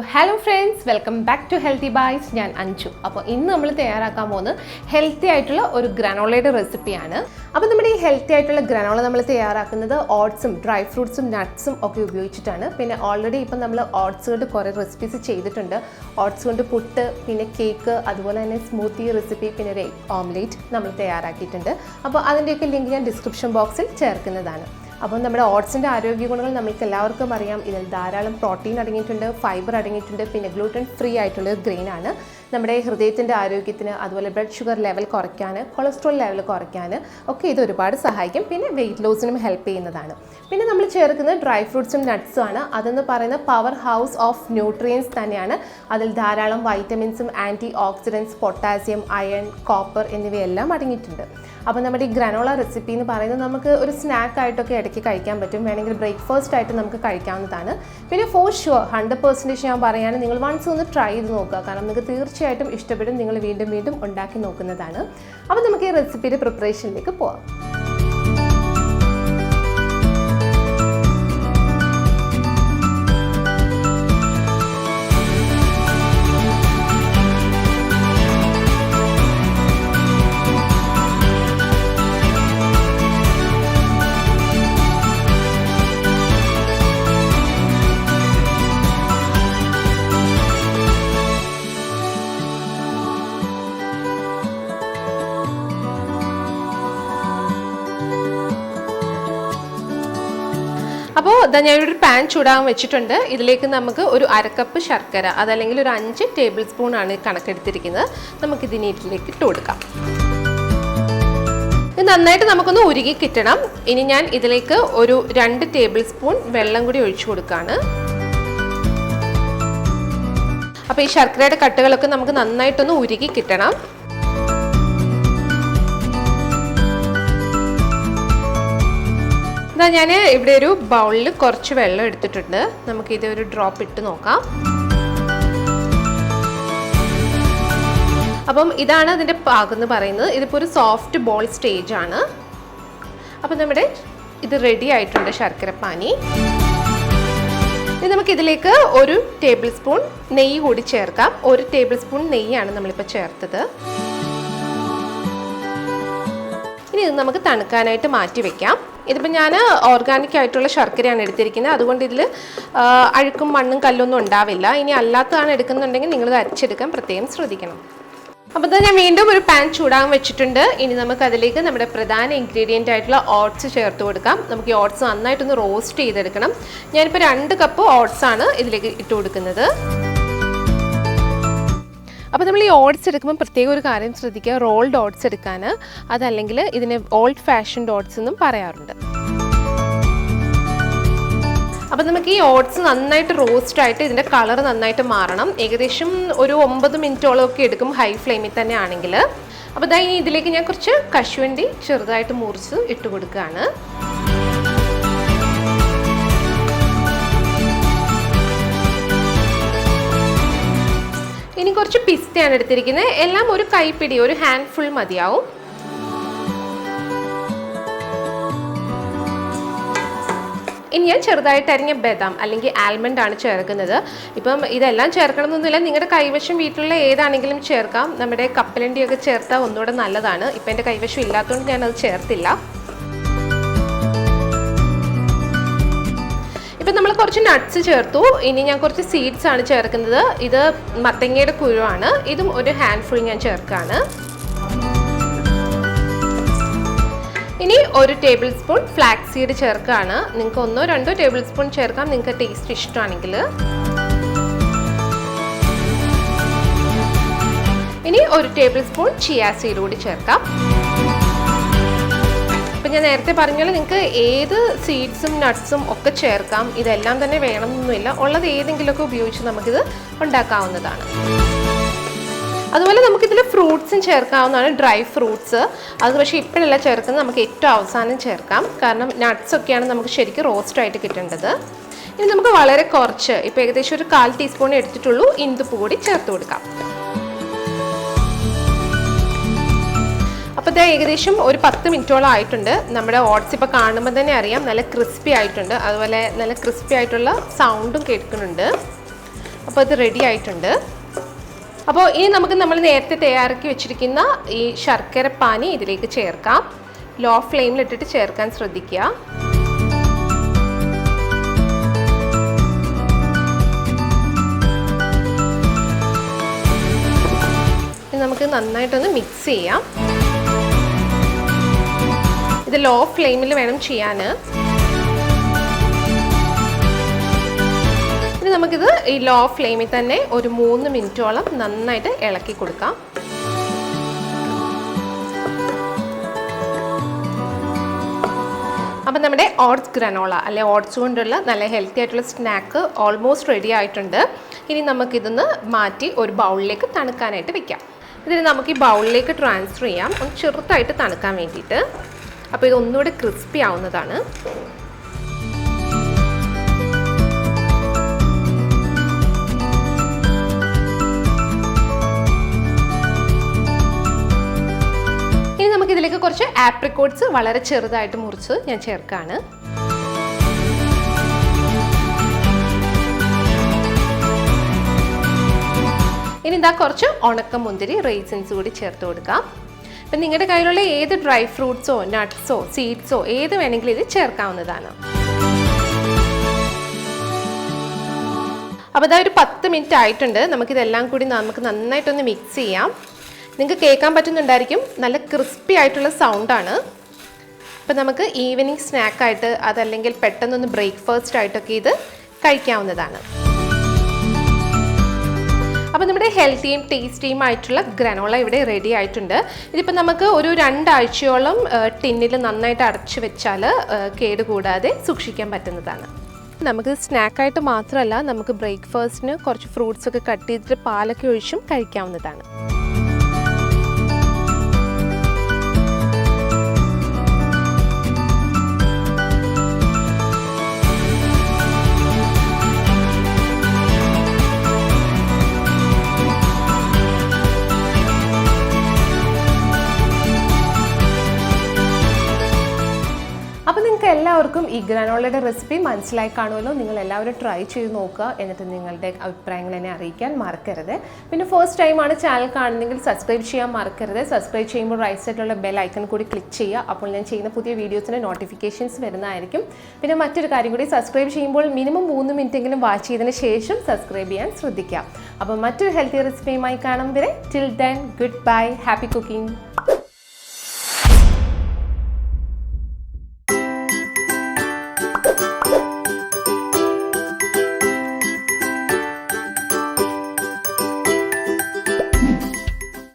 Hello friends, welcome back to Healthy Bites. I am Anju. So, today we will make a healthy granola recipe. So, we healthy granola oats, dry fruits, nuts. We already oats recipes. Oats put cake, smoothie recipe, egg omelette. So, that link in the description box. അപ്പോൾ നമ്മുടെ ഓട്സിന്റെ ആരോഗ്യ ഗുണങ്ങൾ നമുക്ക് എല്ലാവർക്കും അറിയാം. ഇതിൽ ധാരാളം protein അടങ്ങിയിട്ടുണ്ട്, ഫൈബർ അടങ്ങിയിട്ടുണ്ട്, പിന്നെ ഗ്ലൂട്ടൻ ഫ്രീ ആയിട്ടുള്ള ഒരു ഗ്രെയിൻ ആണ്. നമ്മുടെ ഹൃദയത്തിന്റെ ആരോഗ്യത്തിന് അതുപോലെ ബ്ലഡ് ഷുഗർ ലെവൽ കുറയ്ക്കാൻ, കൊളസ്ട്രോൾ ലെവൽ കുറയ്ക്കാൻ ഒക്കെ ഇത് ഒരുപാട് സഹായിക്കും. പിന്നെ വെയിറ്റ് ലോസിനും ഹെൽപ്പ് ചെയ്യുന്നതാണ്. പിന്നെ നമ്മൾ ചേർക്കുന്നത് ഡ്രൈ ഫ്രൂട്ട്സും നട്ട്സും ആണ്. അതെന്ന് പറയുന്ന പവർ ഹൗസ് ഓഫ് ന്യൂട്രിയൻസ് തന്നെയാണ്. അതിൽ ധാരാളം വൈറ്റമിൻസും anti oxidants, potassium, iron, copper എന്നിവയെല്ലാം അടങ്ങിയിട്ടുണ്ട്. അപ്പോൾ നമ്മുടെ ഈ ഗ്രനോള റെസിപ്പി എന്ന് പറയുന്നത് നമുക്ക് ഒരു സ്നാക്ക് ആയിട്ടൊക്കെ ഇടയ്ക്ക് കഴിക്കാൻ പറ്റും. വേണമെങ്കിൽ ബ്രേക്ക്ഫാസ്റ്റ് ആയിട്ട് നമുക്ക് കഴിക്കാവുന്നതാണ്. പിന്നെ ഫോർ ഷുവർ 100% ഞാൻ പറയുകയാണ്, നിങ്ങൾ വൺസ് ഒന്ന് ട്രൈ ചെയ്ത് നോക്കുക. കാരണം നിങ്ങൾക്ക് തീർച്ചയായിട്ടും ഇഷ്ടപ്പെടും. നിങ്ങൾ വീണ്ടും വീണ്ടും ഉണ്ടാക്കി നോക്കുന്നതാണ്. അപ്പോൾ നമുക്ക് ഈ റെസിപ്പിയുടെ പ്രിപ്പറേഷനിലേക്ക് പോകാം. അപ്പോൾ ഞാനൊരു പാൻ ചൂടാൻ വെച്ചിട്ടുണ്ട്. ഇതിലേക്ക് നമുക്ക് ഒരു 1/2 കപ്പ് ശർക്കര, അതല്ലെങ്കിൽ ഒരു 5 ടേബിൾ സ്പൂൺ ആണ് കണക്കെടുത്തിരിക്കുന്നത്. നമുക്കിതിനെ ഇതിലേക്ക് ഇട്ട് കൊടുക്കാം. ഇത് നന്നായിട്ട് നമുക്കൊന്ന് ഉരുകി കിട്ടണം. ഇനി ഞാൻ ഇതിലേക്ക് ഒരു 2 ടേബിൾ സ്പൂൺ വെള്ളം കൂടി ഒഴിച്ചു കൊടുക്കുകയാണ്. അപ്പോൾ ഈ ശർക്കരയുടെ കട്ടകളൊക്കെ നമുക്ക് നന്നായിട്ടൊന്ന് ഉരുകി കിട്ടണം. ഞാൻ ഇവിടെ ഒരു ബൗളിൽ കുറച്ച് വെള്ളം എടുത്തിട്ടുണ്ട്. നമുക്കിത് ഒരു ഡ്രോപ്പ് ഇട്ട് നോക്കാം. അപ്പം ഇതാണ് അതിൻ്റെ പാകം എന്ന് പറയുന്നത്. ഇതിപ്പോൾ ഒരു സോഫ്റ്റ് ബോൾ സ്റ്റേജ് ആണ്. അപ്പം നമ്മുടെ ഇത് റെഡി ആയിട്ടുണ്ട് ശർക്കരപ്പാനി. ഇനി നമുക്കിതിലേക്ക് ഒരു ടേബിൾ സ്പൂൺ നെയ്യ് കൂടി ചേർക്കാം. 1 ടേബിൾ സ്പൂൺ നെയ്യാണ് നമ്മളിപ്പോൾ ചേർത്തത്. ഇനി ഇത് നമുക്ക് തണുക്കാനായിട്ട് മാറ്റി വെക്കാം. ഇതിപ്പോൾ ഞാൻ ഓർഗാനിക് ആയിട്ടുള്ള ശർക്കരയാണ് എടുത്തിരിക്കുന്നത്. അതുകൊണ്ട് ഇതിൽ അഴുക്കും മണ്ണും കല്ലൊന്നും ഉണ്ടാവില്ല. ഇനി അല്ലാത്തതാണ് എടുക്കുന്നുണ്ടെങ്കിൽ നിങ്ങളിത് അരച്ചെടുക്കാൻ പ്രത്യേകം ശ്രദ്ധിക്കണം. അപ്പോൾ ഞാൻ വീണ്ടും ഒരു പാൻ ചൂടാൻ വെച്ചിട്ടുണ്ട്. ഇനി നമുക്ക് അതിലേക്ക് നമ്മുടെ പ്രധാന ഇൻഗ്രീഡിയൻ്റ് ആയിട്ടുള്ള ഓട്സ് ചേർത്ത് കൊടുക്കാം. നമുക്ക് ഈ ഓട്സ് നന്നായിട്ടൊന്ന് റോസ്റ്റ് ചെയ്തെടുക്കണം. ഞാനിപ്പോൾ 2 കപ്പ് ഓട്സ് ആണ് ഇതിലേക്ക് ഇട്ട് കൊടുക്കുന്നത്. അപ്പോൾ നമ്മൾ ഈ ഓട്സ് എടുക്കുമ്പോൾ പ്രത്യേക ഒരു കാര്യം ശ്രദ്ധിക്കുക, റോൾഡ് ഓട്സ് എടുക്കാൻ. അതല്ലെങ്കിൽ ഇതിനെ ഓൾഡ് ഫാഷൻഡ് ഓട്സ് എന്നും പറയാറുണ്ട്. അപ്പോൾ നമുക്ക് ഈ ഓട്സ് നന്നായിട്ട് റോസ്റ്റ് ആയിട്ട് ഇതിൻ്റെ കളർ നന്നായിട്ട് മാറണം. ഏകദേശം ഒരു 9 മിനിറ്റോളം ഒക്കെ എടുക്കും ഹൈ ഫ്ലെയിമിൽ തന്നെ ആണെങ്കിൽ. അപ്പോൾ ഇനി ഇതിലേക്ക് ഞാൻ കുറച്ച് കശുവണ്ടി ചെറുതായിട്ട് മുറിച്ച് ഇട്ട് കൊടുക്കുകയാണ്. ഇനി കുറച്ച് പിസ്തയാണ് എടുത്തിരിക്കുന്നത്. എല്ലാം ഒരു കൈപ്പിടി, ഒരു ഹാൻഡ് ഫുൾ മതിയാവും. ഇനി ഞാൻ ചെറുതായിട്ട് അരിഞ്ഞ ബദാം അല്ലെങ്കിൽ ആൽമണ്ട് ആണ് ചേർക്കുന്നത്. ഇപ്പം ഇതെല്ലാം ചേർക്കണമെന്നൊന്നുമില്ല, നിങ്ങളുടെ കൈവശം വീട്ടിലുള്ള ഏതാണെങ്കിലും ചേർക്കാം. നമ്മുടെ കപ്പലണ്ടിയൊക്കെ ചേർത്താൽ ഒന്നുകൂടെ നല്ലതാണ്. ഇപ്പം എൻ്റെ കൈവശം ഇല്ലാത്തതുകൊണ്ട് ഞാനത് ചേർത്തില്ല. ഇപ്പം നമ്മൾ കുറച്ച് നട്ട്സ് ചേർത്തു. ഇനി ഞാൻ കുറച്ച് സീഡ്സ് ആണ് ചേർക്കുന്നത്. ഇത് മത്തങ്ങയുടെ കുരുവാണ്. ഇതും ഒരു ഹാൻഡ് ഫുൾ ഞാൻ ചേർക്കുകയാണ്. ഇനി 1 ടേബിൾ സ്പൂൺ ഫ്ലാക്സ് സീഡ് ചേർക്കുകയാണ്. നിങ്ങൾക്ക് 1-2 ടേബിൾ സ്പൂൺ ചേർക്കാം, നിങ്ങൾക്ക് ടേസ്റ്റ് ഇഷ്ടമാണെങ്കിൽ. ഇനി 1 ടേബിൾ സ്പൂൺ ചിയ സീഡ് കൂടി ചേർക്കാം. ഇപ്പം ഞാൻ നേരത്തെ പറഞ്ഞാൽ നിങ്ങൾക്ക് ഏത് സീഡ്സും നട്ട്സും ഒക്കെ ചേർക്കാം. ഇതെല്ലാം തന്നെ വേണമെന്നൊന്നുമില്ല, ഉള്ളത് ഏതെങ്കിലുമൊക്കെ ഉപയോഗിച്ച് നമുക്കിത് ഉണ്ടാക്കാവുന്നതാണ്. അതുപോലെ നമുക്കിതിൽ ഫ്രൂട്ട്സും ചേർക്കാവുന്നതാണ്, ഡ്രൈ ഫ്രൂട്ട്സ്. അത് പക്ഷേ ഇപ്പോഴല്ല ചേർക്കുന്നത്, നമുക്ക് ഏറ്റവും അവസാനം ചേർക്കാം. കാരണം നട്ട്സൊക്കെയാണ് നമുക്ക് ശരിക്കും റോസ്റ്റായിട്ട് കിട്ടേണ്ടത്. ഇനി നമുക്ക് വളരെ കുറച്ച്, ഇപ്പോൾ ഏകദേശം ഒരു 1/4 ടീസ്പൂൺ എടുത്തിട്ടുള്ളൂ, ഇന്ദുപ്പ് കൂടി ചേർത്ത് കൊടുക്കാം. അപ്പോൾ ഇത് ഏകദേശം ഒരു 10 മിനിറ്റോളം ആയിട്ടുണ്ട്. നമ്മുടെ ഓട്സ് ഇപ്പോൾ കാണുമ്പോൾ തന്നെ അറിയാം നല്ല ക്രിസ്പി ആയിട്ടുണ്ട്. അതുപോലെ നല്ല ക്രിസ്പി ആയിട്ടുള്ള സൗണ്ടും കേൾക്കുന്നുണ്ട്. അപ്പോൾ ഇത് റെഡി ആയിട്ടുണ്ട്. അപ്പോൾ ഇനി നമുക്ക് നമ്മൾ നേരത്തെ തയ്യാറാക്കി വെച്ചിരിക്കുന്ന ഈ ശർക്കര പാനി ഇതിലേക്ക് ചേർക്കാം. ലോ ഫ്ലെയിമിലിട്ടിട്ട് ചേർക്കാൻ ശ്രദ്ധിക്കുക. ഇനി നമുക്ക് നന്നായിട്ടൊന്ന് മിക്സ് ചെയ്യാം. ഇത് ലോ ഫ്ലെയിമിൽ വേണം ചെയ്യാൻ. ഇനി നമുക്കിത് ഈ ലോ ഫ്ലെയിമിൽ തന്നെ ഒരു 3 മിനിറ്റോളം നന്നായിട്ട് ഇളക്കി കൊടുക്കാം. അപ്പം നമ്മുടെ ഓട്സ് ഗ്രനോള അല്ലെ ഓട്സ് കൊണ്ടുള്ള നല്ല ഹെൽത്തി ആയിട്ടുള്ള സ്നാക്ക് ഓൾമോസ്റ്റ് റെഡി ആയിട്ടുണ്ട്. ഇനി നമുക്കിതൊന്ന് മാറ്റി ഒരു ബൗളിലേക്ക് തണുക്കാനായിട്ട് വെക്കാം. ഇതിന് നമുക്ക് ഈ ബൗളിലേക്ക് ട്രാൻസ്ഫർ ചെയ്യാം, ഒന്ന് ചെറുതായിട്ട് തണുക്കാൻ വേണ്ടിയിട്ട്. അപ്പോൾ ഇത് ഒന്നുകൂടെ ക്രിസ്പി ആവുന്നതാണ്. ഇനി നമുക്കിതിലേക്ക് കുറച്ച് ആപ്രിക്കോട്ട്സ് വളരെ ചെറുതായിട്ട് മുറിച്ച് ഞാൻ ചേർക്കാണ്. ഇനി ഇതാ കുറച്ച് ഉണക്കമുന്തിരി റൈസിൻസ് കൂടി ചേർത്ത് കൊടുക്കാം. അപ്പം നിങ്ങളുടെ കയ്യിലുള്ള ഏത് ഡ്രൈ ഫ്രൂട്ട്സോ നട്ട്സോ സീഡ്സോ ഏത് വേണമെങ്കിലും ഇത് ചേർക്കാവുന്നതാണ്. അപ്പോൾ ഇതാ ഒരു 10 മിനിറ്റ് ആയിട്ടുണ്ട്. നമുക്കിതെല്ലാം കൂടി നമുക്ക് നന്നായിട്ടൊന്ന് മിക്സ് ചെയ്യാം. നിങ്ങൾക്ക് കേൾക്കാൻ പറ്റുന്നുണ്ടായിരിക്കും, നല്ല ക്രിസ്പി ആയിട്ടുള്ള സൗണ്ടാണ്. അപ്പം നമുക്ക് ഈവനിങ് സ്നാക്കായിട്ട് അതല്ലെങ്കിൽ പെട്ടെന്നൊന്ന് ബ്രേക്ക്ഫാസ്റ്റ് ആയിട്ടൊക്കെ ഇത് കഴിക്കാവുന്നതാണ്. അപ്പോൾ നമ്മുടെ ഹെൽത്തിയും ടേസ്റ്റിയും ആയിട്ടുള്ള ഗ്രനോള ഇവിടെ റെഡി ആയിട്ടുണ്ട്. ഇതിപ്പോൾ നമുക്ക് ഒരു 2 ആഴ്ചയോളം ടിന്നിൽ നന്നായിട്ട് അടച്ചു വെച്ചാൽ കേടുകൂടാതെ സൂക്ഷിക്കാൻ പറ്റുന്നതാണ്. നമുക്ക് സ്നാക്കായിട്ട് മാത്രമല്ല, നമുക്ക് ബ്രേക്ക്ഫാസ്റ്റിന് കുറച്ച് ഫ്രൂട്ട്സൊക്കെ കട്ട് ചെയ്തിട്ട് പാലൊക്കെ ഒഴിച്ചും കഴിക്കാവുന്നതാണ്. അപ്പോൾ നിങ്ങൾക്ക് എല്ലാവർക്കും ഈ ഗ്രനോളയുടെ റെസിപ്പി മനസ്സിലായി കാണുമല്ലോ. നിങ്ങൾ എല്ലാവരും ട്രൈ ചെയ്ത് നോക്കുക. എന്നിട്ട് നിങ്ങളുടെ അഭിപ്രായങ്ങൾ എന്നെ അറിയിക്കാൻ മറക്കരുത്. പിന്നെ ഫസ്റ്റ് ടൈമാണ് ചാനൽ കാണുന്നെങ്കിൽ സബ്സ്ക്രൈബ് ചെയ്യാൻ മറക്കരുത്. സബ്സ്ക്രൈബ് ചെയ്യുമ്പോൾ റൈറ്റ് സൈഡിലുള്ള ബെൽ ഐക്കൺ കൂടി ക്ലിക്ക് ചെയ്യുക. അപ്പോൾ ഞാൻ ചെയ്യുന്ന പുതിയ വീഡിയോസിൻ്റെ നോട്ടിഫിക്കേഷൻസ് വരുന്നതായിരിക്കും. പിന്നെ മറ്റൊരു കാര്യം കൂടി, സബ്സ്ക്രൈബ് ചെയ്യുമ്പോൾ മിനിമം 3 മിനിറ്റെങ്കിലും വാച്ച് ചെയ്തതിന് ശേഷം സബ്സ്ക്രൈബ് ചെയ്യാൻ ശ്രദ്ധിക്കുക. അപ്പോൾ മറ്റൊരു ഹെൽത്തി റെസിപ്പിയുമായി കാണും വരെ till then good bye, happy cooking.